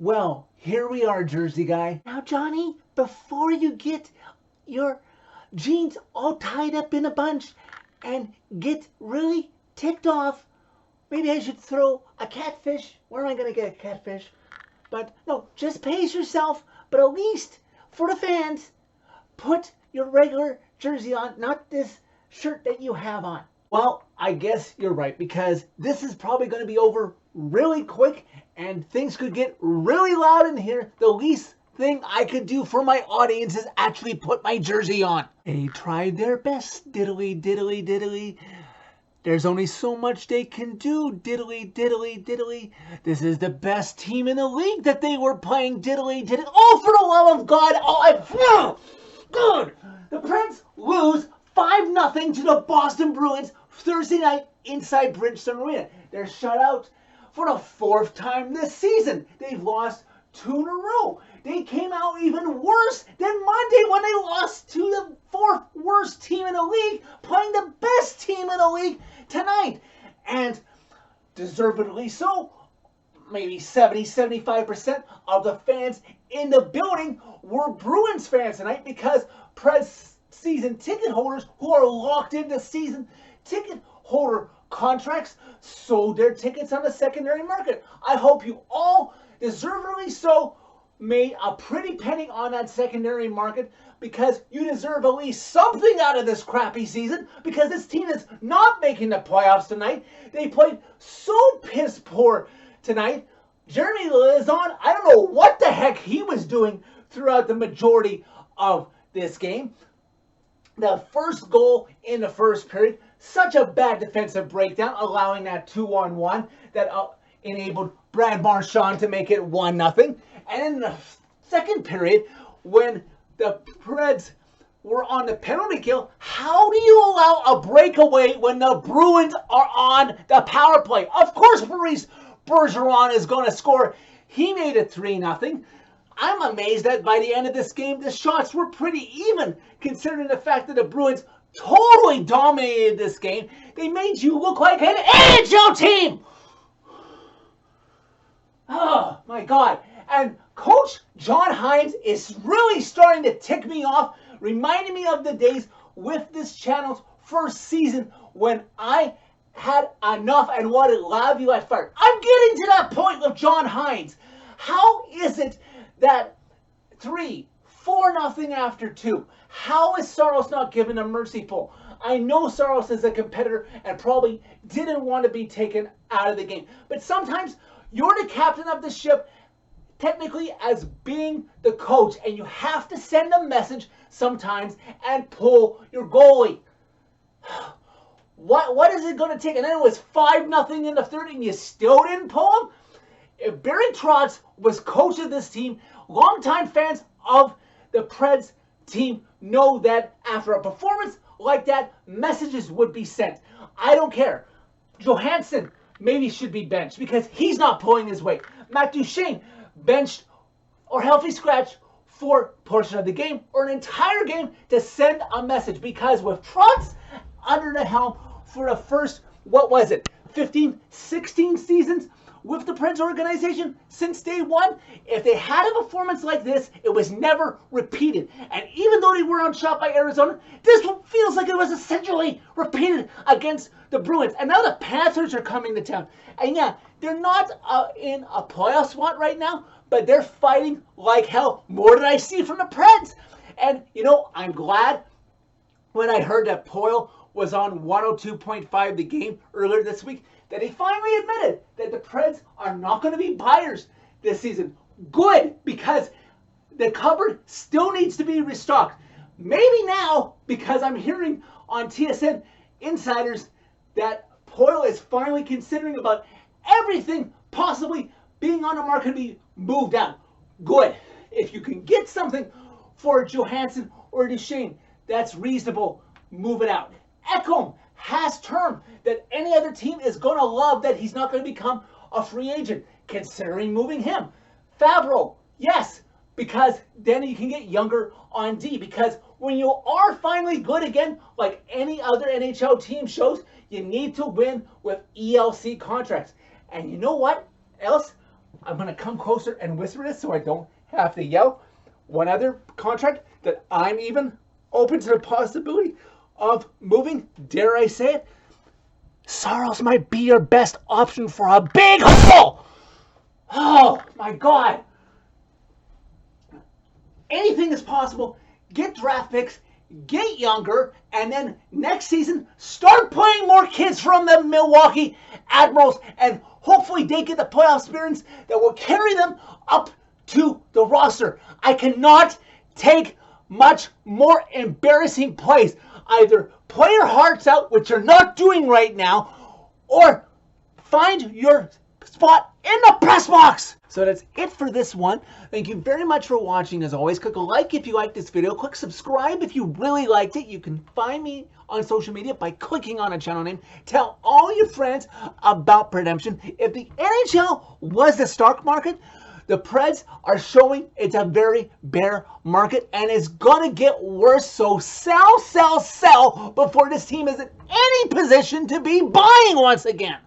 Well, here we are, Jersey guy. Now, Johnny, before you get your jeans all tied up in a bunch and get really ticked off, maybe I should throw a catfish. Where am I going to get a catfish? But no, just pace yourself. But at least for the fans, put your regular jersey on, not this shirt that you have on. Well, I guess you're right, because this is probably going to be over really quick and things could get really loud in here. The least thing I could do for my audience is actually put my jersey on. They tried their best, diddly, diddly, diddly. There's only so much they can do, diddly, diddly, diddly. This is the best team in the league that they were playing, diddly, diddly. Oh, for the love of God, good. The Preds lose 5-0 to the Boston Bruins Thursday night inside Bridgestone Arena. They're shut out for the 4th time this season. They've lost 2 in a row. They came out even worse than Monday when they lost to the 4th worst team in the league, playing the best team in the league tonight. And deservedly so. Maybe 70-75% of the fans in the building were Bruins fans tonight, because Preds season ticket holders who are locked into season ticket holder contracts sold their tickets on the secondary market. I hope you all, deservedly so, made a pretty penny on that secondary market, because you deserve at least something out of this crappy season, because this team is not making the playoffs tonight. They played so piss poor tonight. Jeremy Lizotte, I don't know what the heck he was doing throughout the majority of this game. The first goal in the first period, such a bad defensive breakdown, allowing that 2-on-1 that enabled Brad Marchand to make it 1-0. And in the second period, when the Preds were on the penalty kill, how do you allow a breakaway when the Bruins are on the power play? Of course, Maurice Bergeron is going to score. He made it 3-0. I'm amazed that by the end of this game, the shots were pretty even, considering the fact that the Bruins totally dominated this game. They made you look like an NHL team. Oh, my God. And Coach John Hynes is really starting to tick me off, reminding me of the days with this channel's first season when I had enough and wanted Laviolette fired. I'm getting to that point with John Hynes. How is it that 4-0 after 2? How is Saros not given a mercy pull? I know Saros is a competitor and probably didn't want to be taken out of the game. But sometimes you're the captain of the ship, technically as being the coach, and you have to send a message sometimes and pull your goalie. What is it going to take? And then it was 5-0 in the third and you still didn't pull him? If Barry Trotz was coach of this team, longtime fans of the Preds team know that after a performance like that, messages would be sent. I don't care. Johansson maybe should be benched because he's not pulling his weight. Matt Duchene benched or healthy scratch for a portion of the game or an entire game to send a message, because with Trotz under the helm for the first, 15, 16 seasons with the Preds organization since day one, if they had a performance like this, it was never repeated. And even though they were outshot by Arizona, this feels like it was essentially repeated against the Bruins. And now the Panthers are coming to town. And yeah, they're not in a playoff spot right now, but they're fighting like hell. More than I see from the Preds. And, you know, I'm glad when I heard that Poyle was on 102.5 the game earlier this week, that he finally admitted that the Preds are not going to be buyers this season. Good, because the cupboard still needs to be restocked. Maybe now, because I'm hearing on TSN insiders that Poyle is finally considering about everything possibly being on the market to be moved out. Good. If you can get something for Johansson or Duchene that's reasonable, move it out. Ekholm has term that any other team is going to love, that he's not going to become a free agent, considering moving him. Fabro, yes, because then you can get younger on D, because when you are finally good again, like any other NHL team shows, you need to win with ELC contracts. And you know what else? I'm going to come closer and whisper this so I don't have to yell. One other contract that I'm even open to the possibility of moving, dare I say it, Saros might be your best option for a big haul. Oh, my God. Anything is possible. Get draft picks, get younger, and then next season, start playing more kids from the Milwaukee Admirals, and hopefully they get the playoff experience that will carry them up to the roster. I cannot take much more embarrassing plays. Either play your hearts out, which you're not doing right now, or find your spot in the press box. So that's it for this one. Thank you very much for watching. As always, click a like if you liked this video. Click subscribe if you really liked it. You can find me on social media by clicking on a channel name. Tell all your friends about Redemption. If the NHL was the stock market, the Preds are showing it's a very bear market, and it's going to get worse. So sell, sell, sell before this team is in any position to be buying once again.